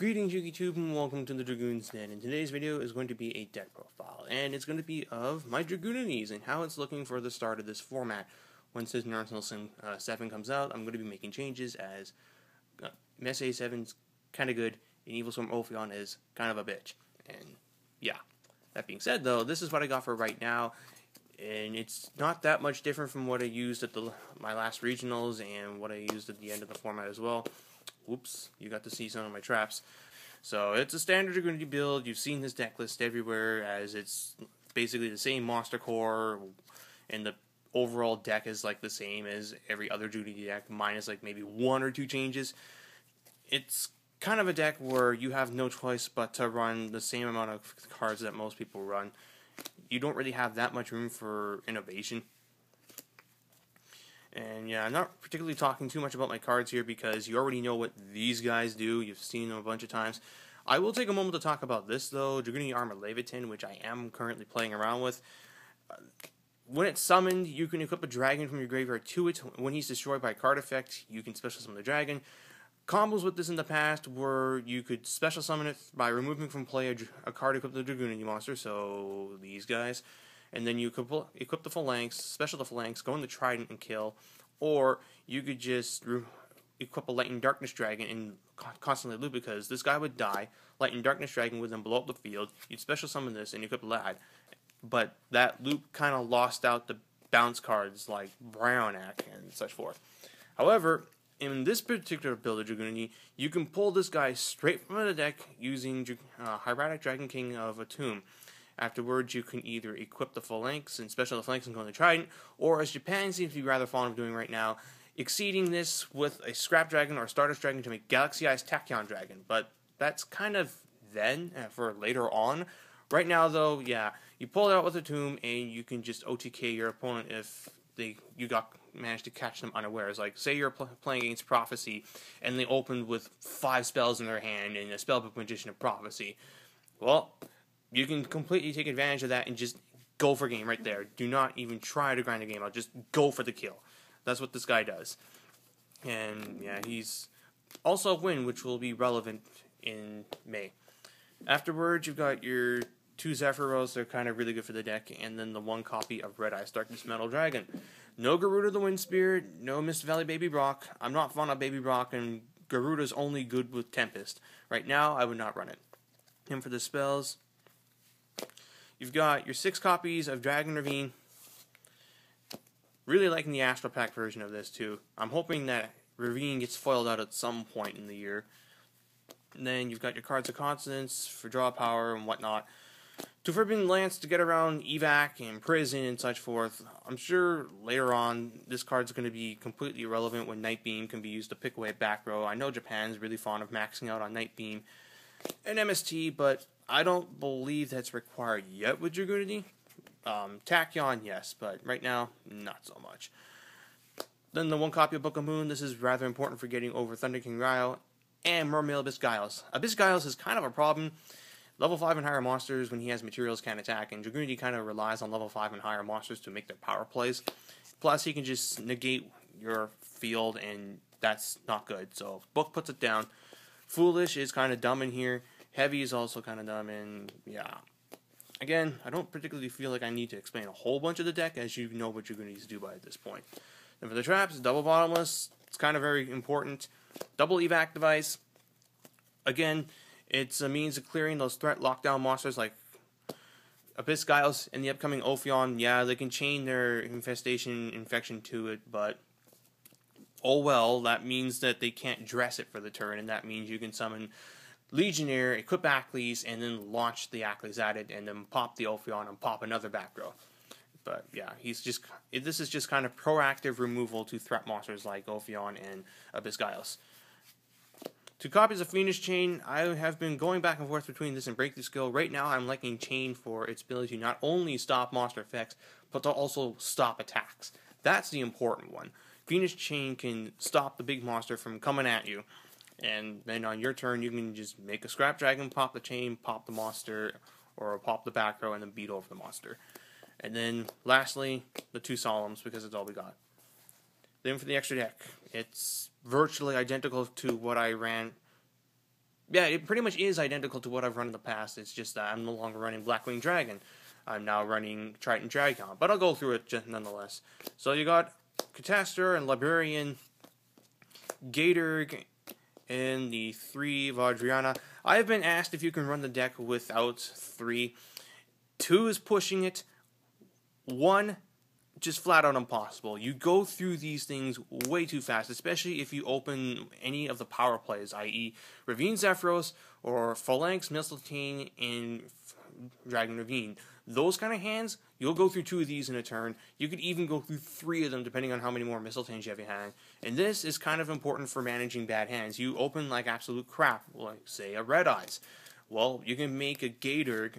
Greetings YouTube and welcome to the Dragoon's Den, and today's video is going to be a deck profile, and it's going to be of my Dragunities and how it's looking for the start of this format. Once this Naruto 7 comes out, I'm going to be making changes as Mesa 7's kind of good, and Evil Storm Ophion is kind of a bitch. And yeah, that being said though, this is what I got for right now, and it's not that much different from what I used at my last regionals and what I used at the end of the format as well. Whoops, you got to see some of my traps. So it's a standard Dragunity build. You've seen this deck list everywhere, as it's basically the same monster core, and the overall deck is like the same as every other Dragunity deck, minus like maybe one or two changes. It's kind of a deck where you have no choice but to run the same amount of cards that most people run. You don't really have that much room for innovation. And yeah, I'm not particularly talking too much about my cards here because you already know what these guys do. You've seen them a bunch of times. I will take a moment to talk about this though, Dragunity Armor Leviathan, which I am currently playing around with. When it's summoned, you can equip a dragon from your graveyard to it. When he's destroyed by a card effect, you can special summon the dragon. Combos with this in the past were you could special summon it by removing from play a card equipped with the Dragunity monster, so these guys. And then you could equip the Phalanx, special the Phalanx, go in the Trident and kill. Or you could just equip a Lightning Darkness Dragon and constantly loop, because this guy would die. Lightning Darkness Dragon would then blow up the field. You'd special summon this and equip Lad. But that loop kind of lost out the bounce cards like Brownak and such forth. However, in this particular build of Dragunity, you can pull this guy straight from the deck using Hieratic Dragon King of Atum. Afterwards, you can either equip the Phalanx and special the Phalanx and go in the Trident, or as Japan seems to be rather fond of doing right now, exceeding this with a Scrap Dragon or a Stardust Dragon to make Galaxy Eyes Tachyon Dragon. But that's kind of then, for later on. Right now, though, yeah, you pull it out with a Tomb, and you can just OTK your opponent if you managed to catch them unawares. Like, say you're playing against Prophecy, and they opened with 5 spells in their hand and a Spellbook Magician of Prophecy. Well, you can completely take advantage of that and just go for game right there. Do not even try to grind the game out. Just go for the kill. That's what this guy does. And yeah, he's also a win, which will be relevant in May. Afterwards, you've got your 2 Zephyros. They're kind of really good for the deck. And then the 1 copy of Red Eyes Darkness Metal Dragon. No Garuda the Wind Spirit. No Mist Valley Baby Brock. I'm not fond of Baby Brock, and Garuda's only good with Tempest. Right now, I would not run it. And for the spells, you've got your 6 copies of Dragon Ravine. Really liking the Astral Pack version of this too. I'm hoping that Ravine gets foiled out at some point in the year. And then you've got your Cards of Consonance for draw power and whatnot. 2 Forbidden Lance to get around Evac and Prison and such forth. I'm sure later on this card's going to be completely irrelevant when Night Beam can be used to pick away back row. I know Japan's really fond of maxing out on Night Beam and MST, but I don't believe that's required yet with Dragunity. Tachyon, yes, but right now, not so much. Then the 1 copy of Book of Moon. This is rather important for getting over Thunder King Ryo and Mermail Abyss Giles. Abyss Giles is kind of a problem. Level 5 and higher monsters, when he has materials, can attack, and Dragunity kind of relies on level 5 and higher monsters to make their power plays. Plus, he can just negate your field, and that's not good. So, Book puts it down. Foolish is kind of dumb in here. Heavy is also kind of dumb, and yeah. Again, I don't particularly feel like I need to explain a whole bunch of the deck, as you know what you're going to do by this point. And for the traps, double bottomless. It's kind of very important. Double evac device. Again, it's a means of clearing those threat lockdown monsters like Abyss Giles and the upcoming Ophion. Yeah, they can chain their infection to it, but oh well, that means that they can't dress it for the turn, and that means you can summon Legionnaire, equip Acklys, and then launch the Acklys at it, and then pop the Ophion and pop another back row. But yeah, this is just kind of proactive removal to threat monsters like Ophion and Abyss Giles. 2 copies of Phoenix Chain. I have been going back and forth between this and Breakthrough Skill. Right now, I'm liking Chain for its ability to not only stop monster effects, but to also stop attacks. That's the important one. Phoenix Chain can stop the big monster from coming at you. And then on your turn, you can just make a Scrap Dragon, pop the Chain, pop the monster, or pop the back row, and then beat over the monster. And then, lastly, the 2 Solemns, because that's all we got. Then for the extra deck, it's virtually identical to what I ran yeah, it pretty much is identical to what I've run in the past. It's just that I'm no longer running Blackwing Dragon. I'm now running Triton Dragon, but I'll go through it just nonetheless. So you got Catastor and Librarian, Gator, and the 3 Vajrayana. I have been asked if you can run the deck without 3. 2 is pushing it. 1, just flat out impossible. You go through these things way too fast, especially if you open any of the power plays, i.e. Ravine Zephyros or Phalanx, Mistletoe, and Dragon Ravine. Those kind of hands, you'll go through 2 of these in a turn. You could even go through 3 of them depending on how many more Mistletoes you have in hand. And this is kind of important for managing bad hands. You open like absolute crap, like say a Red Eyes. Well, you can make a Gator,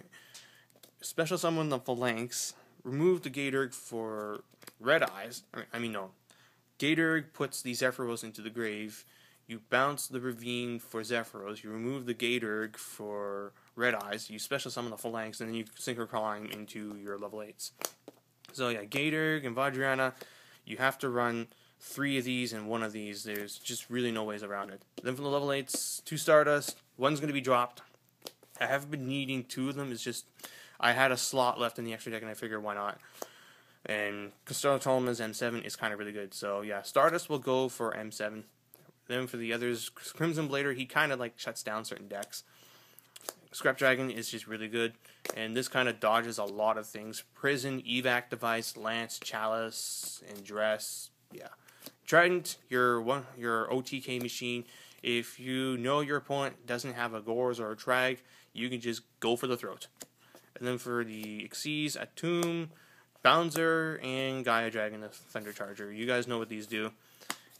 special summon the Phalanx, remove the Gator for Red Eyes. No. Gator puts the Zephyros into the grave. You bounce the Ravine for Zephyros. You remove the Gator for Red Eyes. You special summon the Phalanx, and then you Synchro Climb into your level 8s. So yeah, Gator and Vajrayana, you have to run 3 of these and 1 of these. There's just really no ways around it. Then for the level 8s, 2 Stardust. 1's going to be dropped. I haven't been needing 2 of them. It's just I had a slot left in the extra deck, and I figured why not. And Custodial Tolma's M7 is kind of really good. So yeah, Stardust will go for M7. Then for the others, Crimson Blader, he kind of like shuts down certain decks. Scrap Dragon is just really good, and this kind of dodges a lot of things. Prison, Evac Device, Lance, Chalice, and Dress. Yeah. Trident, your OTK machine. If you know your opponent doesn't have a Gores or a Trag, you can just go for the throat. And then for the Xyz, Atum, Bouncer, and Gaia Dragon, the Thunder Charger. You guys know what these do.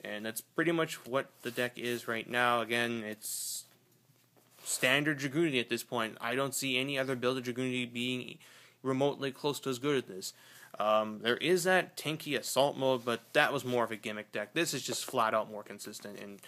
And that's pretty much what the deck is right now. Again, it's standard Dragunity at this point. I don't see any other build of Dragunity being remotely close to as good as this. There is that tanky assault mode, but that was more of a gimmick deck. This is just flat out more consistent. And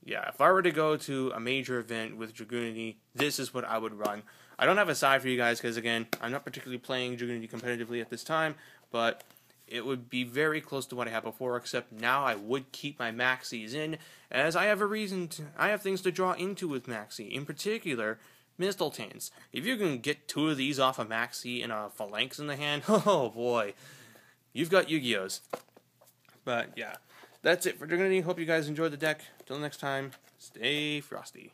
yeah, if I were to go to a major event with Dragunity, this is what I would run. I don't have a side for you guys because, again, I'm not particularly playing Dragunity competitively at this time, but it would be very close to what I had before, except now I would keep my Maxis in, as I have I have things to draw into with Maxi. In particular, Mistletoes. If you can get 2 of these off a Maxi and a Phalanx in the hand, oh boy, you've got Yu-Gi-Ohs. But yeah, that's it for Dragunity. Hope you guys enjoyed the deck. Till next time, stay frosty.